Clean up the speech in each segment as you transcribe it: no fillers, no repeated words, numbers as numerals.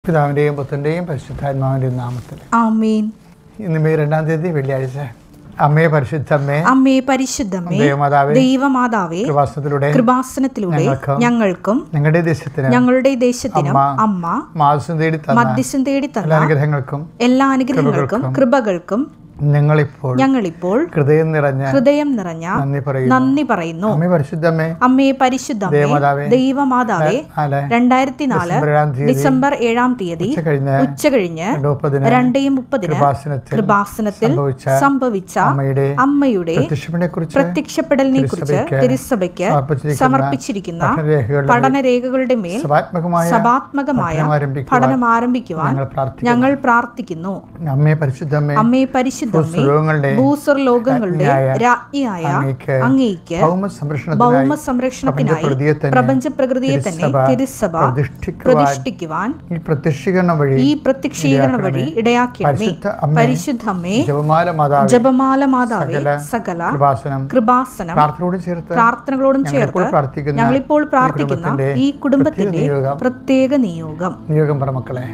പിതാവിൻ്റെയും പുത്രൻ്റെയും പരിശുദ്ധാത്മാവിൻ്റെയും നാമത്തിൽ ആമേൻ. ഇന്ന് മെയ് 2-ാം തീയതി വെള്ളിയാഴ്ച. അമ്മേ പരിശുദ്ധമ്മേ, അമ്മേ പരിശുദ്ധമ്മേ, ദൈവമാതാവേ, കൃപാസനത്തിലൂടെ ഞങ്ങൾക്കും ഞങ്ങളുടെ ദേശത്തിനും അമ്മ മധ്യസ്ഥം തേടി തന്ന എല്ലാ അനുഗ്രഹങ്ങൾക്കും കൃപകൾക്കും ഞങ്ങളിപ്പോൾ ഹൃദയം നിറഞ്ഞ നന്ദി പറയുന്നു. അമ്മേ പരിശുദ്ധമ്മേ, ദൈവമാതാവേ, 2004 ഡിസംബർ 7-ാം തീയതി ഉച്ചകഴിഞ്ഞ് 2:30 കൃപാസനത്തിൽ സംഭവിച്ച അമ്മയുടെ പ്രത്യക്ഷപ്പെടലിനെ കുറിച്ച് തിരുസഭയ്ക്ക് സമർപ്പിച്ചിരിക്കുന്ന പഠനരേഖകളുടെ മേൽ സഭാത്മകമായ പഠനം ആരംഭിക്കുവാൻ ഞങ്ങൾ പ്രാർത്ഥിക്കുന്നു. അമ്മേ പരിശുദ്ധ ഭൂസ്വർലോകങ്ങളുടെ രാജ്ഞിയായ അങ്ങേയ്ക്ക് ഭൗമ സംരക്ഷണത്തിനായി പ്രപഞ്ച പ്രകൃതിയെ തന്നെ തിരുസഭ പ്രതിഷ്ഠിക്കുവാൻ ഈ പ്രത്യക്ഷീകരണ വഴി ഇടയാക്കിയമ്മേ. പരിശുദ്ധമ്മേ, ജപമാല മാതാവേ, സകല കൃപാസനം പ്രാർത്ഥനകളോടും ചേർത്ത് ഞങ്ങളിപ്പോൾ പ്രാർത്ഥിക്കുന്ന ഈ കുടുംബത്തിന്റെ പ്രത്യേക നിയോഗം മക്കളെ.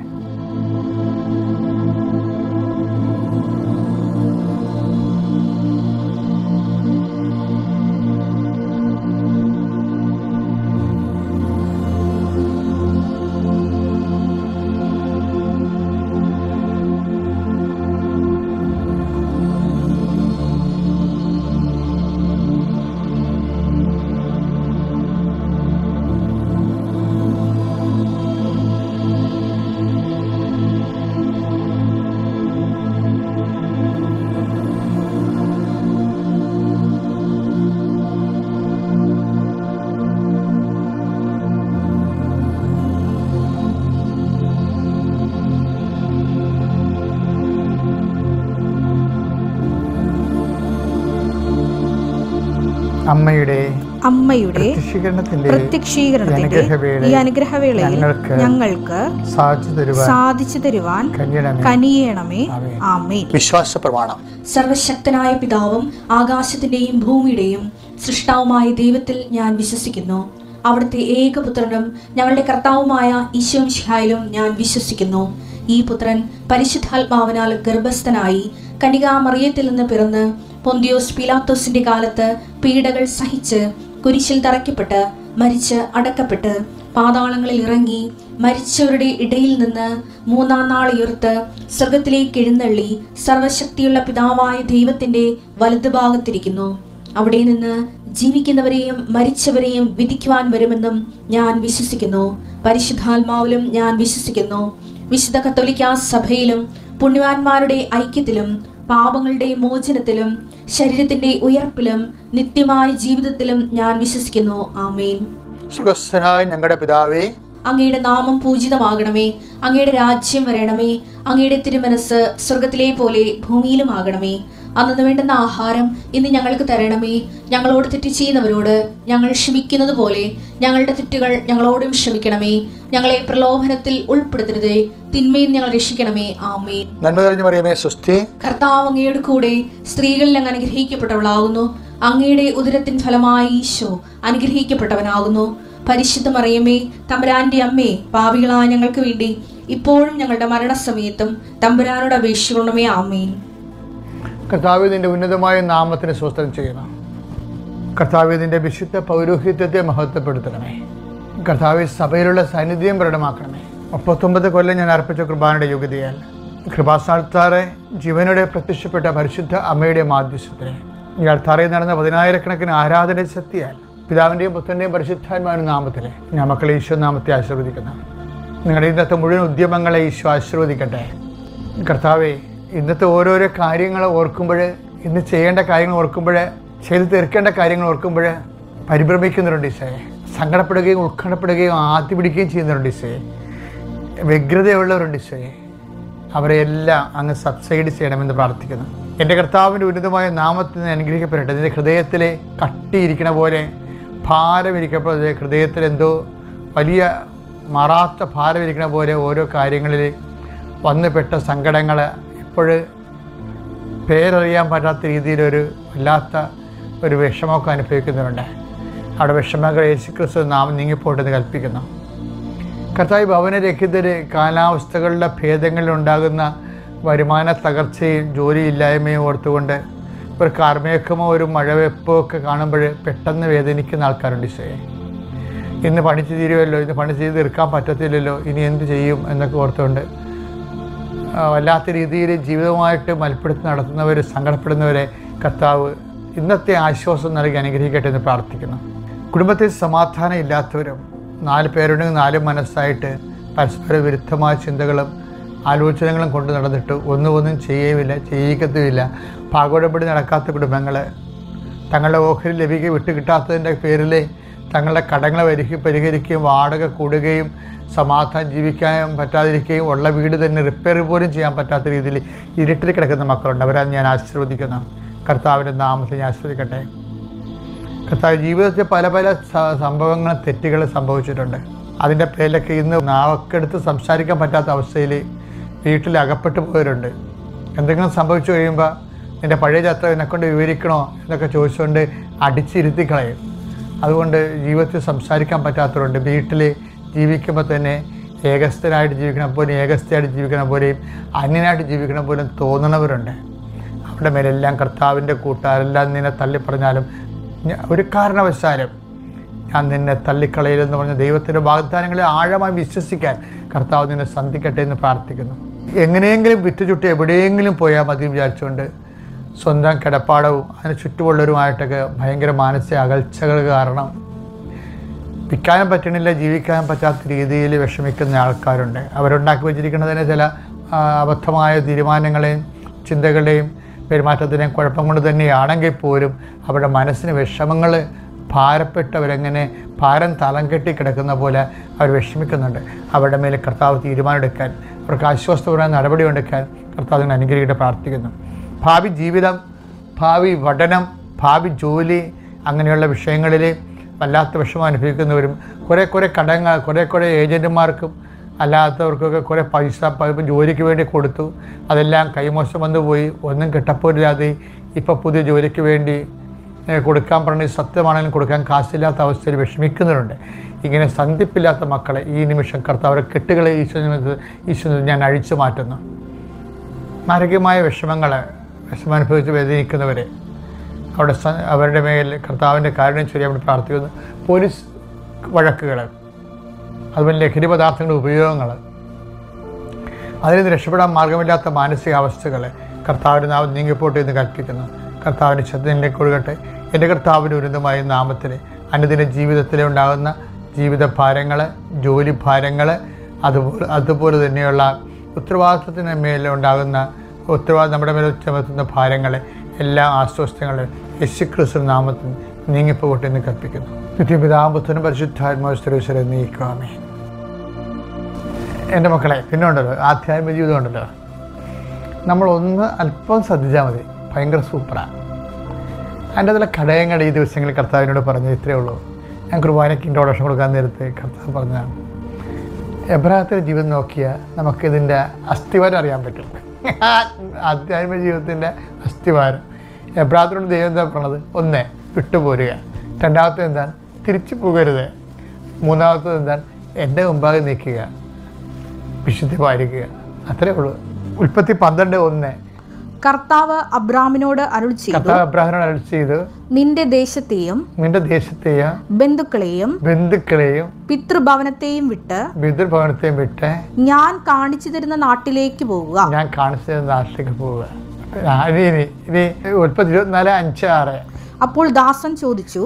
അമ്മയുടെ പ്രത്യക്ഷീകരണത്തിന്റെ ഈ അനുഗ്രഹവേളയിൽ ഞങ്ങൾക്ക് സാധിച്ചു തരുവാൻ കനിയണമേ. ആമേൻ. വിശ്വാസ പ്രമാണം. സർവശക്തനായ പിതാവും ആകാശത്തിന്റെയും ഭൂമിയുടെയും സൃഷ്ടാവുമായ ദൈവത്തിൽ ഞാൻ വിശ്വസിക്കുന്നു. അവിടുത്തെ ഏകപുത്രനും ഞങ്ങളുടെ കർത്താവുമായ ഈശോ മിശിഹായിലും ഞാൻ വിശ്വസിക്കുന്നു. ഈ പുത്രൻ പരിശുദ്ധാത്മാവിനാൽ ഗർഭസ്ഥനായി കന്യകാമറിയത്തിൽ നിന്ന് പിറന്ന് പൊന്തിയോസ് പീലാത്തോസിന്റെ കാലത്ത് പീഡകൾ സഹിച്ച് കുരിശിൽ തറയ്ക്കപ്പെട്ട് മരിച്ച് അടക്കപ്പെട്ട് പാതാളങ്ങളിൽ ഇറങ്ങി മരിച്ചവരുടെ ഇടയിൽ നിന്ന് 3-ാം നാൾ ഉയർത്ത് സ്വർഗത്തിലേക്ക് എഴുന്നള്ളി സർവശക്തിയുള്ള പിതാവായ ദൈവത്തിന്റെ വലതുഭാഗത്തിരിക്കുന്നു. അവിടെ നിന്ന് ജീവിക്കുന്നവരെയും മരിച്ചവരെയും വിധിക്കുവാൻ വരുമെന്നും ഞാൻ വിശ്വസിക്കുന്നു. പരിശുദ്ധാത്മാവിലും ഞാൻ വിശ്വസിക്കുന്നു. വിശുദ്ധ കത്തോലിക്കാ സഭയിലും പുണ്യവാന്മാരുടെ ഐക്യത്തിലും പാപങ്ങളുടെ മോചനത്തിലും ശരീരത്തിന്റെ ഉയർപ്പിലും നിത്യമായ ജീവിതത്തിലും ഞാൻ വിശ്വസിക്കുന്നു. ആമേൻ. ഞങ്ങളുടെ പിതാവേ, അങ്ങയുടെ നാമം പൂജിതമാകണമേ. അങ്ങയുടെ രാജ്യം വരണമേ. അങ്ങയുടെ തിരുമനസ് സ്വർഗത്തിലെ പോലെ ഭൂമിയിലും ആകണമേ. അന്നു വേണ്ടുന്ന ആഹാരം ഇന്ന് ഞങ്ങൾക്ക് തരണമേ. ഞങ്ങളോട് തെറ്റ് ചെയ്യുന്നവരോട് ഞങ്ങൾ ക്ഷമിക്കുന്നത് പോലെ ഞങ്ങളുടെ തെറ്റുകൾ ഞങ്ങളോടും ക്ഷമിക്കണമേ. ഞങ്ങളെ പ്രലോഭനത്തിൽ ഉൾപ്പെടുത്തരുതേ, തിന്മയിൽ ഞങ്ങൾ രക്ഷിക്കണമേ. ആമേൻ. കർത്താവ് അങ്ങയുടെ കൂടെ സ്ത്രീകളിൽ അങ്ങ് അനുഗ്രഹിക്കപ്പെട്ടവളാകുന്നു. അങ്ങയുടെ ഉദരത്തിൻ ഫലമായി ഈശോ അനുഗ്രഹിക്കപ്പെട്ടവനാകുന്നു. പരിശുദ്ധ മറിയമേ, തമ്പുരാന്റെ അമ്മേ, പാപികളായ ഞങ്ങൾക്ക് വേണ്ടി ഇപ്പോഴും ഞങ്ങളുടെ മരണസമയത്തും തമ്പുരാനോട് അപേക്ഷിക്കണമേ. ആമേൻ. കർത്താവേ, നിന്റെ ഉന്നതമായ നാമത്തിന് സ്വസ്ത്രം ചെയ്യണം. കർത്താവേ, നിന്റെ വിശുദ്ധ പൗരോഹിത്യത്തെ മഹത്വപ്പെടുത്തണമേ. കർത്താവേ, സഭയിലുള്ള സാന്നിധ്യം പ്രകടമാക്കണമേ. 39 കൊല്ലം ഞാൻ അർപ്പിച്ച കൃപാനയുടെ യോഗ്യതയാൽ കൃപാസ്ഥാനത്താറെ ജീവനോടെ പ്രത്യക്ഷപ്പെട്ട പരിശുദ്ധ അമ്മയുടെ മാധ്യസ്ഥത്തിന് ഈ അൾത്താറയിൽ നടന്ന 10,000-കണക്കിന് ആരാധന ശക്തിയാൽ പിതാവിൻ്റെയും പുത്രൻ്റെയും പരിശുദ്ധാത്മാവിൻ്റെ നാമത്തിൽ ഞാൻ മക്കളെ ഈശോ നാമത്തെ ആശീർവദിക്കുന്നു. നിങ്ങളുടെ ഇന്നത്തെ മുഴുവൻ ഉദ്യമങ്ങളെ ഈശോ ആശീർവദിക്കട്ടെ. കർത്താവേ, ഇന്നത്തെ ഓരോരോ കാര്യങ്ങൾ ഓർക്കുമ്പോൾ, ഇന്ന് ചെയ്യേണ്ട കാര്യങ്ങൾ ഓർക്കുമ്പോൾ, ചെയ്ത് തീർക്കേണ്ട കാര്യങ്ങൾ ഓർക്കുമ്പോൾ പരിഭ്രമിക്കുന്നവരുണ്ട് ഈശോയെ. സങ്കടപ്പെടുകയും ഉത്കണ്ഠപ്പെടുകയും ആദ്യ പിടിക്കുകയും ചെയ്യുന്നവരുണ്ട് ഈശോയെ. വ്യഗ്രതയുള്ളവരുണ്ട് ഈശോയെ. അവരെല്ലാം അങ്ങ് സബ്സൈഡ് ചെയ്യണമെന്ന് പ്രാർത്ഥിക്കുന്നു. എൻ്റെ കർത്താവിൻ്റെ ഉന്നതമായ നാമത്തിന് അനുഗ്രഹിക്കപ്പെടട്ടെ. നിൻ്റെ ഹൃദയത്തിലെ കട്ടിയിരിക്കണ പോലെ ഭാരമിരിക്കപ്പോൾ ഹൃദയത്തിൽ എന്തോ വലിയ മാറാത്ത ഭാരമിരിക്കണ പോലെ ഓരോ കാര്യങ്ങളിൽ വന്നുപെട്ട സങ്കടങ്ങൾ ഇപ്പോൾ പേരറിയാൻ പറ്റാത്ത രീതിയിലൊരു വല്ലാത്ത ഒരു വിഷമമൊക്കെ അനുഭവിക്കുന്നവരുണ്ട്. അവിടെ വിഷമങ്ങൾ യേശുക്രിസ്തു നാമം നീങ്ങിപ്പോട്ടെന്ന് കൽപ്പിക്കുന്നു. കർത്താവ് ഭവനരഹിതര് കാലാവസ്ഥകളുടെ ഭേദങ്ങളിലുണ്ടാകുന്ന വരുമാന തകർച്ചയും ജോലിയില്ലായ്മയും ഓർത്തുകൊണ്ട് ഒരു കാർമേഘമോ ഒരു മഴവെപ്പോ ഒക്കെ കാണുമ്പോൾ പെട്ടെന്ന് വേദനിക്കുന്ന ആൾക്കാരുണ്ട്. ഈശോയെ, ഇന്ന് പണിച്ച് തീരുമല്ലോ, ഇന്ന് പണി ചെയ്ത് തീർക്കാൻ പറ്റത്തില്ലല്ലോ, ഇനി എന്ത് ചെയ്യും എന്നൊക്കെ ഓർത്തുകൊണ്ട് വല്ലാത്ത രീതിയിൽ ജീവിതവുമായിട്ട് മൽപ്പിടുത്തി നടത്തുന്നവർ, സങ്കടപ്പെടുന്നവരെ കർത്താവ് ഇന്നത്തെ ആശ്വാസം നൽകി അനുഗ്രഹിക്കട്ടെ എന്ന് പ്രാർത്ഥിക്കുന്നു. കുടുംബത്തിൽ സമാധാനം ഇല്ലാത്തവരും 4 പേരുണ്ടെങ്കിൽ 4 മനസ്സായിട്ട് പരസ്പര വിരുദ്ധമായ ചിന്തകളും ആലോചനകളും കൊണ്ട് നടന്നിട്ട് ഒന്നും ചെയ്യുകയുമില്ല, ചെയ്യിക്കത്തുമില്ല, പാകോടപടി നടക്കാത്ത കുടുംബങ്ങൾ, തങ്ങളുടെ ഓഹരി വിട്ട് കിട്ടാത്തതിൻ്റെ പേരിൽ തങ്ങളുടെ കടങ്ങളെ പരിഹരിക്കുകയും വാടക കൂടുകയും സമാധാനം ജീവിക്കാൻ പറ്റാതിരിക്കുകയും ഉള്ള വീട് തന്നെ റിപ്പയർ പോലും ചെയ്യാൻ പറ്റാത്ത രീതിയിൽ ഇരുട്ടിൽ കിടക്കുന്ന മക്കളുണ്ട്. അവരാണ് ഞാൻ ആശീർവദിക്കുന്നു. കർത്താവിൻ്റെ നാമത്തിൽ ഞാൻ ആശീർവദിക്കട്ടെ. കർത്താവ് ജീവിതത്തിൽ പല സംഭവങ്ങളും തെറ്റുകൾ സംഭവിച്ചിട്ടുണ്ട്. അതിൻ്റെ പേരിലൊക്കെ ഇന്ന് നാവക്കെടുത്ത് സംസാരിക്കാൻ പറ്റാത്ത അവസ്ഥയിൽ വീട്ടിൽ അകപ്പെട്ടു പോയവരുണ്ട്. എന്തെങ്കിലും സംഭവിച്ചു കഴിയുമ്പോൾ നിൻ്റെ പഴയ ചരിത്രം എന്നെക്കൊണ്ട് വിവരിക്കണോ എന്നൊക്കെ ചോദിച്ചുകൊണ്ട് അടിച്ചിരുത്തി കളയും. അതുകൊണ്ട് ജീവിതത്തിൽ സംസാരിക്കാൻ പറ്റാത്തവരുണ്ട്. വീട്ടിൽ ജീവിക്കുമ്പോൾ തന്നെ ഏകസ്ഥനായിട്ട് ജീവിക്കണം പോലും, ഏകസ്ഥയായിട്ട് ജീവിക്കണം പോലെയും അന്യനായിട്ട് ജീവിക്കണം പോലും തോന്നണവരുണ്ട്. അവരുടെ മേലെല്ലാം കർത്താവിൻ്റെ കൂട്ടുകാരെല്ലാം നിന്നെ തള്ളിപ്പറഞ്ഞാലും ഒരു കാരണവശാലും ഞാൻ നിന്നെ തള്ളിക്കളയിലെന്ന് പറഞ്ഞ ദൈവത്തിൻ്റെ വാഗ്ദാനങ്ങളെ ആഴമായി വിശ്വസിക്കാൻ കർത്താവ് നിന്നെ സന്ധിക്കട്ടെ എന്ന് പ്രാർത്ഥിക്കുന്നു. എങ്ങനെയെങ്കിലും വിറ്റുചുട്ടി എവിടെയെങ്കിലും പോയാൽ മതി വിചാരിച്ചുകൊണ്ട് സ്വന്തം കിടപ്പാടവും അതിന് ചുറ്റുമുള്ളവരുമായിട്ടൊക്കെ ഭയങ്കര മാനസിക അകൽച്ചകൾ കാരണം വിൽക്കാനും പറ്റണില്ല, ജീവിക്കാനും പറ്റാത്ത രീതിയിൽ വിഷമിക്കുന്ന ആൾക്കാരുണ്ട്. അവരുണ്ടാക്കി വെച്ചിരിക്കുന്നതിന് ചില അബദ്ധമായ തീരുമാനങ്ങളെയും ചിന്തകളുടെയും പെരുമാറ്റത്തിനെയും കുഴപ്പം കൊണ്ട് തന്നെയാണെങ്കിൽ പോലും അവരുടെ മനസ്സിന് വിഷമങ്ങൾ ഭാരപ്പെട്ടവരെങ്ങനെ ഭാരം തലം കെട്ടി കിടക്കുന്ന പോലെ അവർ വിഷമിക്കുന്നുണ്ട്. അവരുടെ മേലെ കർത്താവ് തീരുമാനമെടുക്കാൻ, അവർക്ക് ആശ്വാസപരമായ നടപടി എടുക്കാൻ കർത്താവിനെ അനുഗ്രഹിക്കട്ടെ പ്രാർത്ഥിക്കുന്നു. ഭാവി ജീവിതം, ഭാവി പഠനം, ഭാവി ജോലി അങ്ങനെയുള്ള വിഷയങ്ങളിൽ വല്ലാത്ത വിഷമം അനുഭവിക്കുന്നവരും കുറേ കടങ്ങൾ കുറേ ഏജൻറ്റുമാർക്കും അല്ലാത്തവർക്കൊക്കെ കുറേ പൈസ ജോലിക്ക് വേണ്ടി കൊടുത്തു, അതെല്ലാം കൈമോശം വന്നു പോയി, ഒന്നും കിട്ടപ്പോരില്ലാതെ ഇപ്പോൾ പുതിയ ജോലിക്ക് വേണ്ടി കൊടുക്കാൻ പറഞ്ഞ് സത്യമാണെങ്കിലും കൊടുക്കാൻ കാശില്ലാത്ത അവസ്ഥയിൽ വിഷമിക്കുന്നവരുണ്ട്. ഇങ്ങനെ സന്ധിപ്പില്ലാത്ത മക്കളെ ഈ നിമിഷം കർത്താവ് കെട്ടുകളെ ഈശോ ഞാൻ അഴിച്ചു മാറ്റുന്നു. മാരകമായ വിഷമം അനുഭവിച്ച് വേദനിക്കുന്നവരെ അവരുടെ മേൽ കർത്താവിൻ്റെ കാരുണ്യം ചൊല്ലി അവിടെ പ്രാർത്ഥിക്കുന്നു. പോലീസ് വഴക്കുകൾ, അതുപോലെ ലഹരി പദാർത്ഥങ്ങളുടെ ഉപയോഗങ്ങൾ, അതിൽ നിന്ന് രക്ഷപ്പെടാൻ മാർഗമില്ലാത്ത മാനസികാവസ്ഥകൾ കർത്താവിൻ്റെ നാമം നീങ്ങിപ്പോട്ടെ എന്ന് കൽപ്പിക്കുന്നു. കർത്താവിൻ്റെ ശ്രദ്ധയിലേക്ക് ഒഴുകട്ടെ. എൻ്റെ കർത്താവിൻ്റെ ഉന്നതമായ നാമത്തിൽ അനുദിന ജീവിതത്തിൽ ഉണ്ടാകുന്ന ജീവിത ഭാരങ്ങൾ, ജോലി ഭാരങ്ങൾ, അതുപോലെ തന്നെയുള്ള ഉത്തരവാദിത്വത്തിന് മേലുണ്ടാകുന്ന നമ്മുടെ മേലെ ചുമത്തുന്ന ഭാരങ്ങൾ, എല്ലാ ആശ്വാസങ്ങളും യേശുക്രിസ്തു നാമത്തിൽ നീങ്ങിപ്പോകട്ടെ എന്ന് കൽപ്പിക്കുന്നു. നിത്യപിതാപുത്രനും പരിശുദ്ധാത്മാവിനെ നീക്കാമേ. എൻ്റെ മക്കളെ, പിന്നെ ഉണ്ടല്ലോ ആധ്യാത്മിക ജീവിതം ഉണ്ടല്ലോ, നമ്മളൊന്ന് അല്പം ശ്രദ്ധിച്ചാൽ മതി, ഭയങ്കര സൂപ്പറാണ്. അതിൻ്റെ അതിലെ ഘടകങ്ങൾ ഈ ദിവസങ്ങളിൽ കർത്താവിനോട് പറഞ്ഞത് ഇത്രയേ ഉള്ളൂ. ഞാൻ കുർബാനയ്ക്ക് ഇൻട്രോഡക്ഷൻ കൊടുക്കാൻ നേരത്തെ കർത്താവ് പറഞ്ഞതാണ്. എബ്രാഹത്തിൻ്റെ ജീവിതം നോക്കിയാൽ നമുക്കിതിൻ്റെ അസ്ഥിവാരം അറിയാൻ പറ്റും. ആധ്യാത്മിക ജീവിതത്തിൻ്റെ അസ്ഥിവാരം. എബ്രാഹത്തിനോട് ദൈവം എന്താ പറഞ്ഞത്? 1 വിട്ടുപോരുക, 2 എന്താണ്? തിരിച്ചു പോകരുത്, 3 എന്താണ്? എൻ്റെ മുമ്പാകെ നിൽക്കുക, വിശുദ്ധി പാലിക്കുക. അത്രേ ഉള്ളൂ. ഉൽപ്പത്തി 12:1 കർത്താവ് അബ്രാമിനോട് അരുളി ചെയ്തു, നിന്റെ ദേശത്തെയും ബന്ധുക്കളെയും പിതൃഭവനത്തെയും വിട്ട് ഞാൻ കാണിച്ചു തരുന്ന നാട്ടിലേക്ക് പോവുക. ഉൽപ്പത്തി 24:5-6. അപ്പോൾ ദാസൻ ചോദിച്ചു,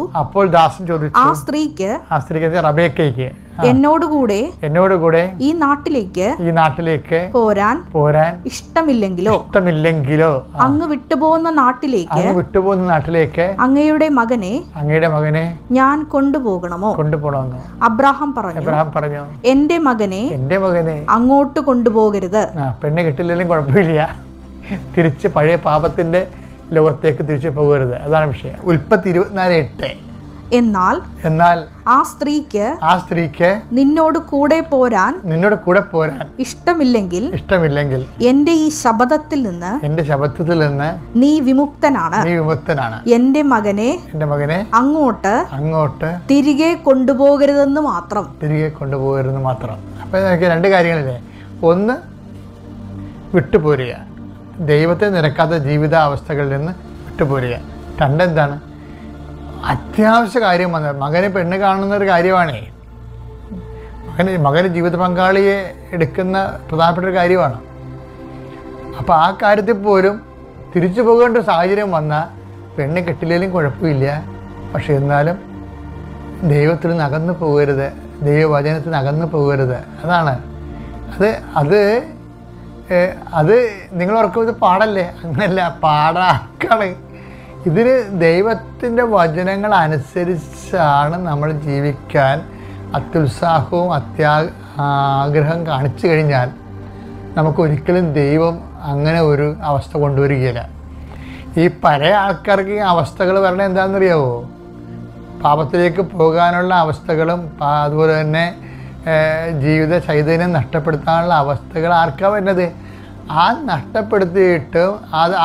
ആ സ്ത്രീക്ക് റബേക്കയ്ക്ക് എന്നോടുകൂടെ ഈ നാട്ടിലേക്ക് പോരാൻ ഇഷ്ടമില്ലെങ്കിലോ അങ്ങ് വിട്ടുപോകുന്ന നാട്ടിലേക്ക് അങ്ങയുടെ മകനെ ഞാൻ കൊണ്ടുപോകണമോ? അബ്രാഹാം പറഞ്ഞു, എന്റെ മകനെ അങ്ങോട്ട് കൊണ്ടുപോകരുത്. പെണ്ണ് കിട്ടില്ലെങ്കിലും കുഴപ്പമില്ല, തിരിച്ച് പഴയ പാപത്തിന്റെ ലോകത്തേക്ക് തിരിച്ചു പോകരുത്. അതാണ് വിഷയം. ഉൽപ്പത്തി 24:8. എന്നാൽ ആ സ്ത്രീക്ക് നിന്നോട് കൂടെ പോരാൻ ഇഷ്ടമില്ലെങ്കിൽ എന്റെ ഈ ശപഥത്തിൽ നിന്ന് നീ വിമുക്തനാണ്. എന്റെ മകനെ അങ്ങോട്ട് തിരികെ കൊണ്ടുപോകരുതെന്ന് മാത്രം. അപ്പൊ രണ്ട് കാര്യങ്ങളില്ലേ. ഒന്ന്, വിട്ടുപോരുക, ദൈവത്തെ നിരക്കാത്ത ജീവിതാവസ്ഥകളിൽ നിന്ന് വിട്ടുപോരുക. രണ്ടെന്താണ്, അത്യാവശ്യ കാര്യം വന്നത് മകനെ പെണ്ണ് കാണുന്ന ഒരു കാര്യമാണേ. മകന് ജീവിത പങ്കാളിയെ എടുക്കുന്ന പ്രധാനപ്പെട്ട ഒരു കാര്യമാണ്. അപ്പോൾ ആ കാര്യത്തിൽ പോലും തിരിച്ചു പോകേണ്ട ഒരു സാഹചര്യം വന്നാൽ പെണ്ണ് കെട്ടില്ലെങ്കിലും കുഴപ്പമില്ല, പക്ഷെ എന്നാലും ദൈവത്തിൽ നിന്ന് അകന്നു പോകരുത്, ദൈവവചനത്തിൽ നിന്ന് അകന്നു പോകരുത്. അതാണ് അത് നിങ്ങൾ ഓർക്കുന്നത് പാടല്ലേ? അങ്ങനെയല്ല, പാടാക്കാണ്. ഇതിന് ദൈവത്തിൻ്റെ വചനങ്ങൾ അനുസരിച്ചാണ് നമ്മൾ ജീവിക്കാൻ അത്യുത്സാഹവും ആഗ്രഹം കാണിച്ചു കഴിഞ്ഞാൽ നമുക്കൊരിക്കലും ദൈവം അങ്ങനെ ഒരു അവസ്ഥ കൊണ്ടുവരികയില്ല. ഈ പഴയ ആൾക്കാർക്ക് ഈ അവസ്ഥകൾ വരണത് എന്താണെന്നറിയാവോ? പാപത്തിലേക്ക് പോകാനുള്ള അവസ്ഥകളും അതുപോലെ തന്നെ ജീവിത ചൈതന്യം നഷ്ടപ്പെടുത്താനുള്ള അവസ്ഥകൾ ആർക്കാണ് വരുന്നത്? ആ നഷ്ടപ്പെടുത്തിയിട്ടും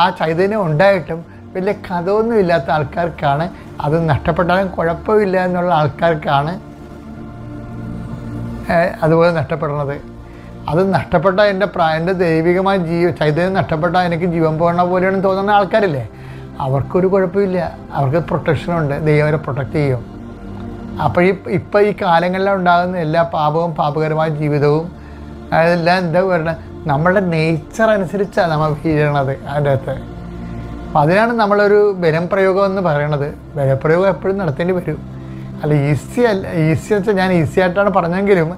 ആ ചൈതന്യം ഉണ്ടായിട്ടും വലിയ കഥയൊന്നും ഇല്ലാത്ത ആൾക്കാർക്കാണ്, അത് നഷ്ടപ്പെട്ടാലും കുഴപ്പമില്ല എന്നുള്ള ആൾക്കാർക്കാണ് അതുപോലെ നഷ്ടപ്പെടുന്നത്. അത് നഷ്ടപ്പെട്ട എൻ്റെ ദൈവികമായ ചൈതന്യം നഷ്ടപ്പെട്ടാൽ എനിക്ക് ജീവൻ പോകണ പോലെയാണ് തോന്നുന്ന ആൾക്കാരില്ലേ, അവർക്കൊരു കുഴപ്പമില്ല, അവർക്ക് പ്രൊട്ടക്ഷനുണ്ട്, ദൈവം അവരെ പ്രൊട്ടക്റ്റ് ചെയ്യും. അപ്പോൾ ഇപ്പം ഈ കാലങ്ങളിൽ ഉണ്ടാകുന്ന എല്ലാ പാപവും പാപകരമായ ജീവിതവും അതെല്ലാം എന്താ പറയുന്നത്, നമ്മളുടെ നേച്ചർ അനുസരിച്ചാണ് നമ്മൾ വീഴണത് അതിൻ്റെ അകത്ത്. അപ്പം അതിനാണ് നമ്മളൊരു ബലം പ്രയോഗം എന്ന് പറയണത്. ബലപ്രയോഗം എപ്പോഴും നടത്തേണ്ടി വരും. അല്ല ഈസി എന്ന് വെച്ചാൽ ഞാൻ ഈസി ആയിട്ടാണ് പറഞ്ഞെങ്കിലും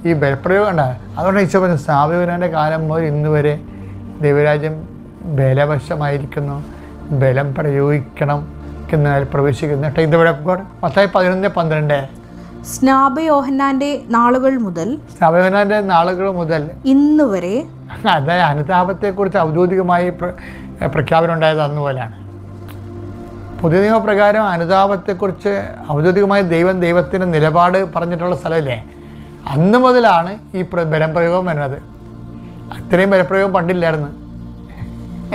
ഈ ബലപ്രയോഗം ഉണ്ടാകും. അതുകൊണ്ട് ഈശോ പറഞ്ഞു, സ്ഥാപിതൻ്റെ കാലം മുതൽ ഇന്ന് വരെ ദൈവരാജ്യം ബലവശമായിരിക്കുന്നു, ബലം പ്രയോഗിക്കണം എന്നതിൽ പ്രവേശിക്കുന്നു. ഇതിവിടെ മത്തായി 11:12 സ്നാപയോഹന്നാന്റെ നാളുകൾ മുതൽ ഇന്ന് വരെ, അതായത് അനുതാപത്തെക്കുറിച്ച് ഔദ്യോഗികമായി പ്രഖ്യാപനം ഉണ്ടായത് അന്ന് പോലെയാണ്. പുതിയ നിയമപ്രകാരം അനുതാപത്തെക്കുറിച്ച് ഔദ്യോഗികമായി ദൈവത്തിൻ്റെ നിലപാട് പറഞ്ഞിട്ടുള്ള സ്ഥലമില്ലേ, അന്ന് മുതലാണ് ഈ ബലം പ്രയോഗം വരുന്നത്. അത്രയും ബലപ്രയോഗം പണ്ടില്ലായിരുന്നു,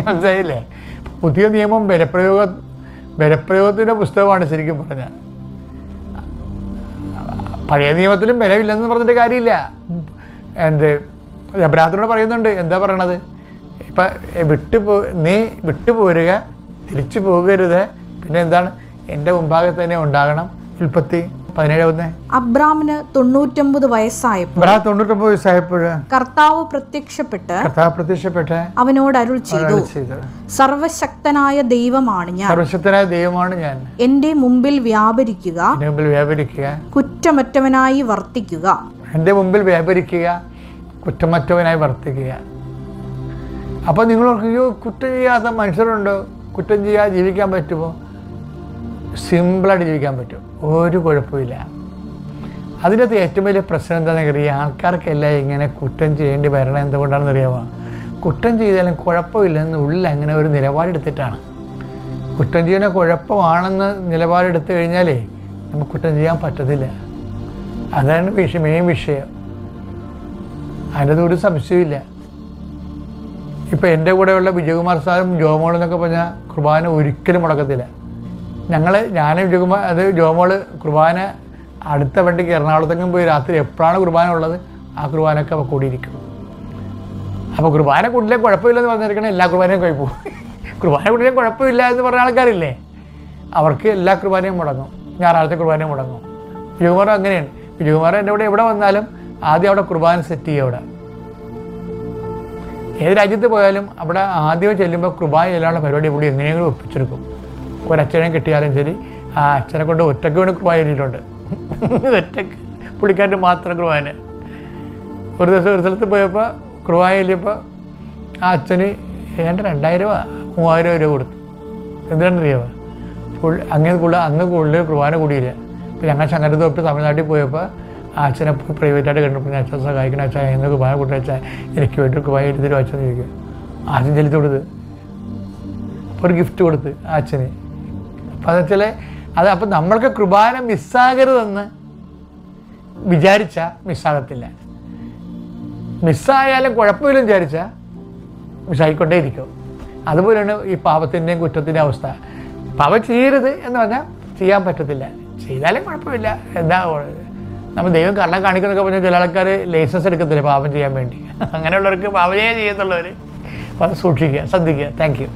മനസ്സിലായില്ലേ? പുതിയ നിയമം ബലപ്രയോഗത്തിൻ്റെ പുസ്തകമാണ് ശരിക്കും പറഞ്ഞാൽ. പഴയ നിയമത്തിലും ബലമില്ലെന്ന് പറഞ്ഞിട്ട് കാര്യമില്ല. എബ്രാഹത്തിനോട് പറയുന്നുണ്ട്, എന്താ പറയണത്? ഇപ്പം നീ വിട്ടുപോരുക, തിരിച്ചു പോകരുത്, പിന്നെ എന്താണ്, എൻ്റെ മുമ്പാകെ തന്നെ ഉണ്ടാകണം. ഉൽപ്പത്തി 17:1. അബ്രാമിന് 99 വയസ്സായപ്പോൾ കർത്താവ് പ്രത്യക്ഷപ്പെട്ട് അവനോട് അരുൾ ചെയ്തു, സർവശക്തനായ ദൈവമാണ് ഞാൻ, എന്റെ മുമ്പിൽ വ്യാപരിക്കുക, കുറ്റമറ്റവനായി വർത്തിക്കുക. എൻ്റെ മുമ്പിൽ വ്യാപരിക്കുക, കുറ്റമറ്റവനായി വർത്തിക്കുക. അപ്പോൾ നിങ്ങൾ കുറ്റം ചെയ്യാത്ത മനുഷ്യരുണ്ടോ? കുറ്റം ചെയ്യാതെ ജീവിക്കാൻ പറ്റുമോ? സിമ്പിളായിട്ട് ജീവിക്കാൻ പറ്റും, ഒരു കുഴപ്പമില്ല. അതിനകത്ത് ഏറ്റവും വലിയ പ്രശ്നം എന്താണെന്ന് അറിയാം, ആൾക്കാർക്കെല്ലാം ഇങ്ങനെ കുറ്റം ചെയ്യേണ്ടി വരണം. എന്തുകൊണ്ടാണെന്ന് അറിയാമോ? കുറ്റം ചെയ്താലും കുഴപ്പമില്ലെന്ന് ഉള്ളിൽ അങ്ങനെ ഒരു നിലപാടെടുത്തിട്ടാണ്. കുറ്റം ചെയ്യുന്ന കുഴപ്പമാണെന്ന് നിലപാടെടുത്തു കഴിഞ്ഞാലേ നമുക്ക് കുറ്റം ചെയ്യാൻ പറ്റത്തില്ല. അതാണ് മെയിൻ വിഷയം. അതിൻ്റെ ഒരു സംശയമില്ല. ഇപ്പം എൻ്റെ കൂടെയുള്ള വിജയകുമാർ സാറും ജോമോൾ എന്നൊക്കെ പറഞ്ഞാൽ കുർബാന ഒരിക്കലും മുടക്കത്തില്ല. ഞാനും വിജയകുമാർ, അത് ജോമോൾ കുർബാന അടുത്ത വണ്ടിക്ക് എറണാകുളത്തേക്കും പോയി രാത്രി എപ്പോഴാണ് കുർബാന ഉള്ളത് ആ കുർബാനയൊക്കെ അപ്പോൾ കൂടിയിരിക്കും. അപ്പോൾ കുർബാന കൂടിയില്ലേ കുഴപ്പമില്ലെന്ന് പറഞ്ഞിരിക്കണേ എല്ലാ കുർബാനയും കഴിപ്പോ. കുർബാന കൂടിയില്ലേ കുഴപ്പമില്ല എന്ന് പറഞ്ഞ ആൾക്കാരില്ലേ, അവർക്ക് എല്ലാ കുർബാനയും മുടങ്ങും, ഞായറാഴ്ച കുർബാനയും മുടങ്ങും. വിജയകുമാർ അങ്ങനെയാണ്. വിജയകുമാർ എൻ്റെ കൂടെ എവിടെ വന്നാലും ആദ്യം അവിടെ കുർബാന സെറ്റ് ചെയ്യുക. അവിടെ ഏത് രാജ്യത്ത് പോയാലും അവിടെ ആദ്യം ചെല്ലുമ്പോൾ കുർബാന ചെല്ലാനുള്ള പരിപാടി പുള്ളി എങ്ങനെയെങ്കിലും ഒപ്പിച്ചെടുക്കും. ഒരച്ഛനെ കിട്ടിയാലും ശരി, ആ അച്ഛനെ കൊണ്ട് ഒറ്റയ്ക്ക് വേണ്ടി കുർബാന ചൊല്ലിയിട്ടുണ്ട്. ഒറ്റയ്ക്ക് പുള്ളിക്കാരൻ്റെ മാത്രം കുർബാന. ഒരു ദിവസം ഒരു സ്ഥലത്ത് പോയപ്പോൾ കുർബാന ചൊല്ലിയപ്പോൾ ആ അച്ഛന് ഏതാണ്ട് 2000-3000 രൂപ കൊടുത്തു. എന്തിനാണെന്നറിയാമോ? അന്ന് കൂടുതൽ കുർബാന കൂടിയില്ല. ഇപ്പം ഞങ്ങൾ ശങ്കരത്ത് തൊട്ട് തമിഴ്നാട്ടിൽ പോയപ്പോൾ ആ അച്ഛനെ പ്രൈവറ്റായിട്ട് കണ്ടപ്പോൾ അച്ഛൻ സഹായിക്കണം, അച്ഛൻ എന്ന് കുർബാന കൂട്ടി വെച്ചാൽ എനിക്ക് വേണ്ടി കുർബാന എടുത്തിട്ട് അച്ഛൻ ചോദിക്കുക. ആദ്യം ചെലുത്തി കൊടുത്ത് ഒരു ഗിഫ്റ്റ് കൊടുത്ത് ആ അച്ഛന്. അപ്പോൾ അതെന്ന് വെച്ചാൽ അത് അപ്പം നമ്മൾക്ക് കുർബാന മിസ്സാകരുതെന്ന് വിചാരിച്ചാൽ മിസ്സാകത്തില്ല. മിസ്സായാലും കുഴപ്പമില്ലെന്ന് വിചാരിച്ചാൽ മിസ്സായിക്കൊണ്ടേയിരിക്കും. അതുപോലെയാണ് ഈ പാപത്തിൻ്റെയും കുറ്റത്തിൻ്റെയും അവസ്ഥ. പാപം ചെയ്യരുത് എന്ന് പറഞ്ഞാൽ ചെയ്യാൻ പറ്റത്തില്ല, ചെയ്താലും കുഴപ്പമില്ല. എന്താ നമ്മൾ ദൈവം കള്ളം കാണിക്കുന്നൊക്കെ പറഞ്ഞാൽ ചില ആൾക്കാർ ലൈസൻസ് എടുക്കത്തില്ല പാപം ചെയ്യാൻ വേണ്ടി. അങ്ങനെയുള്ളവർക്ക് പാപം ചെയ്യത്തുള്ളവർ. അപ്പോൾ അത് സൂക്ഷിക്കുക, ശ്രദ്ധിക്കുക. Thank you.